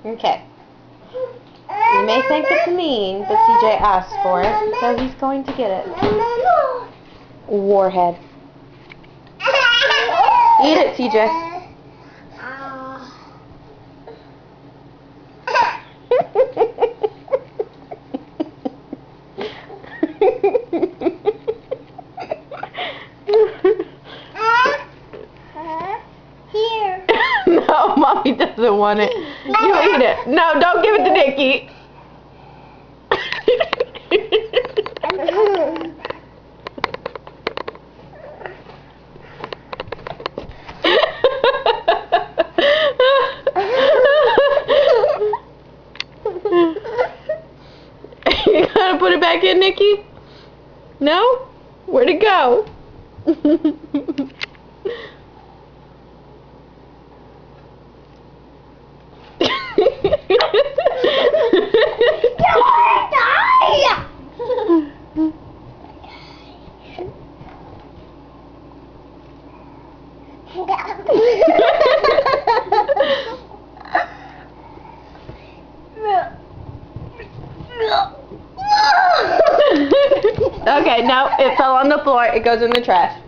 Okay. You may think it's mean, but CJ asked for it, so he's going to get it. Warhead. Eat it, CJ. Here. No, Mommy doesn't want it. You eat it. No, don't give it to Nikki. You gotta put it back in, Nikki? No? Where'd it go? Okay, no, it fell on the floor. It goes in the trash.